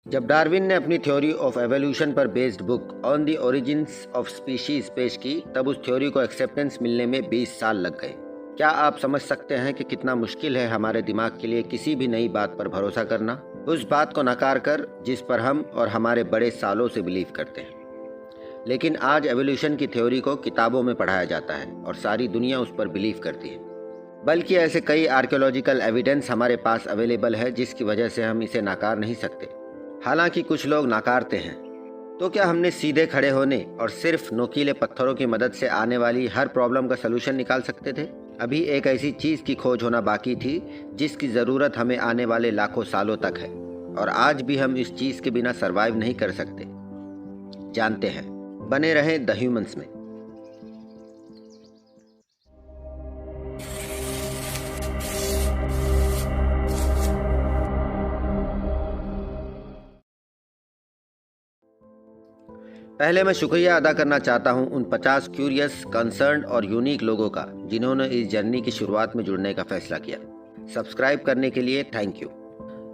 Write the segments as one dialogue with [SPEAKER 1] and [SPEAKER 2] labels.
[SPEAKER 1] जब डार्विन ने अपनी थ्योरी ऑफ एवोल्यूशन पर based book on the origins of species पेश की, तब उस थ्योरी को एक्सेप्टेंस मिलने में 20 साल लग गए। क्या आप समझ सकते हैं कि कितना मुश्किल है हमारे दिमाग के लिए किसी भी नई बात पर भरोसा करना, उस बात को नकार कर जिस पर हम और हमारे बड़े सालों से बिलीव करते हैं। लेकिन आज एवोल्यूशन की थ्योरी को किताबों में पढ़ाया जाता है और सारी दुनिया उस पर बिलीव करती है। बल्कि ऐसे कई आर्कियोलॉजिकल एविडेंस हमारे पास अवेलेबल है जिसकी वजह से हम इसे नकार नहीं सकते। हालांकि कुछ लोग नकारते हैं। तो क्या हमने सीधे खड़े होने और सिर्फ नोकीले पत्थरों की मदद से आने वाली हर प्रॉब्लम का सलूशन निकाल सकते थे? अभी एक ऐसी चीज़ की खोज होना बाकी थी जिसकी ज़रूरत हमें आने वाले लाखों सालों तक है, और आज भी हम इस चीज़ के बिना सरवाइव नहीं कर सकते। जानते हैं, बने रहें द ह्यूमंस में। पहले मैं शुक्रिया अदा करना चाहता हूं उन 50 क्यूरियस, कंसर्न और यूनिक लोगों का जिन्होंने इस जर्नी की शुरुआत में जुड़ने का फैसला किया। सब्सक्राइब करने के लिए थैंक यू।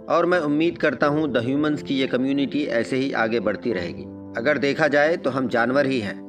[SPEAKER 1] और मैं उम्मीद करता हूं द ह्यूमंस की ये कम्युनिटी ऐसे ही आगे बढ़ती रहेगी। अगर देखा जाए तो हम जानवर ही हैं,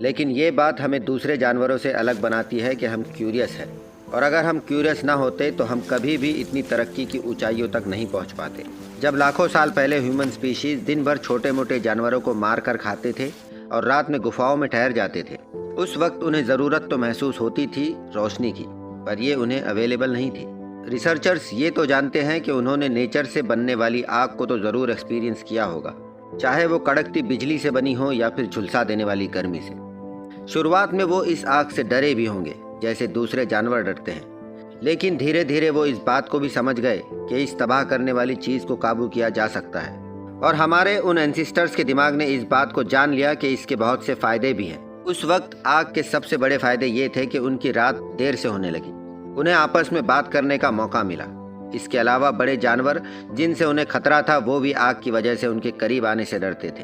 [SPEAKER 1] लेकिन ये बात हमें दूसरे जानवरों से अलग बनाती है कि हम क्यूरियस हैं। और अगर हम क्यूरियस ना होते तो हम कभी भी इतनी तरक्की की ऊंचाइयों तक नहीं पहुंच पाते। जब लाखों साल पहले ह्यूमन स्पीशीज दिन भर छोटे मोटे जानवरों को मार कर खाते थे और रात में गुफाओं में ठहर जाते थे, उस वक्त उन्हें ज़रूरत तो महसूस होती थी रोशनी की, पर ये उन्हें अवेलेबल नहीं थी। रिसर्चर्स ये तो जानते हैं कि उन्होंने नेचर से बनने वाली आग को तो ज़रूर एक्सपीरियंस किया होगा, चाहे वो कड़कती बिजली से बनी हो या फिर झुलसा देने वाली गर्मी से। शुरुआत में वो इस आग से डरे भी होंगे जैसे दूसरे जानवर डरते हैं, लेकिन धीरे धीरे वो इस बात को भी समझ गए कि इस तबाह करने वाली चीज़ को काबू किया जा सकता है। और हमारे उन एंसिस्टर्स के दिमाग ने इस बात को जान लिया कि इसके बहुत से फ़ायदे भी हैं। उस वक्त आग के सबसे बड़े फ़ायदे ये थे कि उनकी रात देर से होने लगी, उन्हें आपस में बात करने का मौका मिला। इसके अलावा बड़े जानवर जिनसे उन्हें खतरा था वो भी आग की वजह से उनके करीब आने से डरते थे।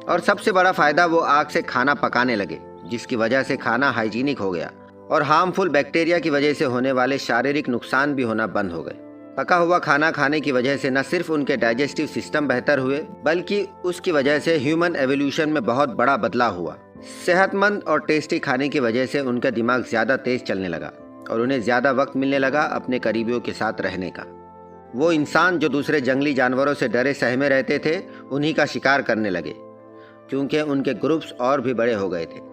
[SPEAKER 1] और सबसे बड़ा फ़ायदा, वो आग से खाना पकाने लगे, जिसकी वजह से खाना हाइजीनिक हो गया और हार्मफुल बैक्टीरिया की वजह से होने वाले शारीरिक नुकसान भी होना बंद हो गए। पका हुआ खाना खाने की वजह से न सिर्फ उनके डाइजेस्टिव सिस्टम बेहतर हुए, बल्कि उसकी वजह से ह्यूमन एवोल्यूशन में बहुत बड़ा बदलाव हुआ। सेहतमंद और टेस्टी खाने की वजह से उनका दिमाग ज़्यादा तेज चलने लगा और उन्हें ज़्यादा वक्त मिलने लगा अपने करीबियों के साथ रहने का। वो इंसान जो दूसरे जंगली जानवरों से डरे सहमे रहते थे, उन्हीं का शिकार करने लगे, क्योंकि उनके ग्रुप्स और भी बड़े हो गए थे।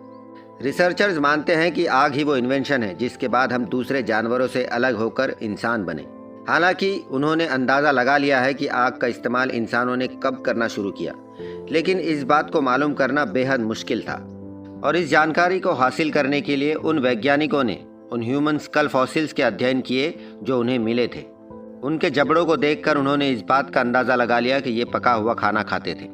[SPEAKER 1] रिसर्चर्स मानते हैं कि आग ही वो इन्वेंशन है जिसके बाद हम दूसरे जानवरों से अलग होकर इंसान बने। हालांकि उन्होंने अंदाज़ा लगा लिया है कि आग का इस्तेमाल इंसानों ने कब करना शुरू किया, लेकिन इस बात को मालूम करना बेहद मुश्किल था। और इस जानकारी को हासिल करने के लिए उन वैज्ञानिकों ने उन ह्यूमन स्कल फॉसिल्स के अध्ययन किए जो उन्हें मिले थे। उनके जबड़ों को देखकर उन्होंने इस बात का अंदाज़ा लगा लिया कि ये पका हुआ खाना खाते थे।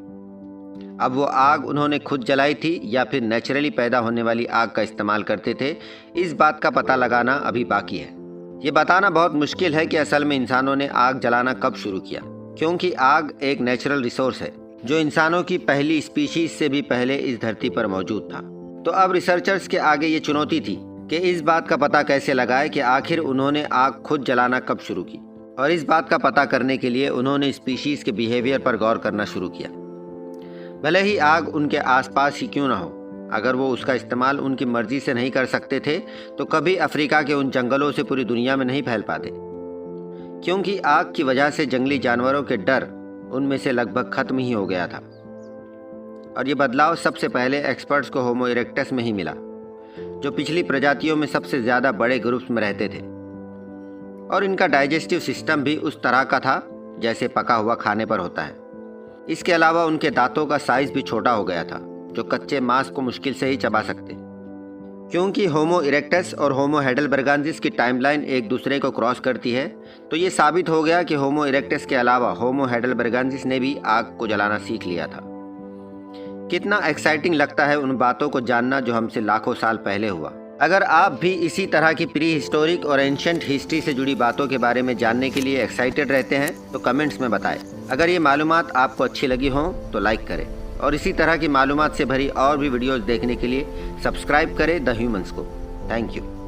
[SPEAKER 1] अब वो आग उन्होंने खुद जलाई थी या फिर नेचुरली पैदा होने वाली आग का इस्तेमाल करते थे, इस बात का पता लगाना अभी बाकी है। ये बताना बहुत मुश्किल है कि असल में इंसानों ने आग जलाना कब शुरू किया, क्योंकि आग एक नेचुरल रिसोर्स है जो इंसानों की पहली स्पीशीज से भी पहले इस धरती पर मौजूद था। तो अब रिसर्चर्स के आगे ये चुनौती थी कि इस बात का पता कैसे लगाए कि आखिर उन्होंने आग खुद जलाना कब शुरू की। और इस बात का पता करने के लिए उन्होंने स्पीशीज के बिहेवियर पर गौर करना शुरू किया। भले ही आग उनके आसपास ही क्यों ना हो, अगर वो उसका इस्तेमाल उनकी मर्जी से नहीं कर सकते थे तो कभी अफ्रीका के उन जंगलों से पूरी दुनिया में नहीं फैल पाते, क्योंकि आग की वजह से जंगली जानवरों के डर उनमें से लगभग खत्म ही हो गया था। और ये बदलाव सबसे पहले एक्सपर्ट्स को होमो इरेक्टस में ही मिला, जो पिछली प्रजातियों में सबसे ज़्यादा बड़े ग्रुप्स में रहते थे। और इनका डाइजेस्टिव सिस्टम भी उस तरह का था जैसे पका हुआ खाने पर होता है। इसके अलावा उनके दांतों का साइज भी छोटा हो गया था, जो कच्चे मांस को मुश्किल से ही चबा सकते। क्योंकि होमो इरेक्टस और होमो हेडेलबर्गांजिस की टाइमलाइन एक दूसरे को क्रॉस करती है, तो ये साबित हो गया कि होमो इरेक्टस के अलावा होमो हेडेलबर्गांजिस ने भी आग को जलाना सीख लिया था। कितना एक्साइटिंग लगता है उन बातों को जानना जो हमसे लाखों साल पहले हुआ। अगर आप भी इसी तरह की प्री हिस्टोरिक और एंशिएंट हिस्ट्री से जुड़ी बातों के बारे में जानने के लिए एक्साइटेड रहते हैं तो कमेंट्स में बताएं। अगर ये मालूमात आपको अच्छी लगी हो तो लाइक करें, और इसी तरह की मालूमात से भरी और भी वीडियोस देखने के लिए सब्सक्राइब करें द ह्यूमंस को। Thank you.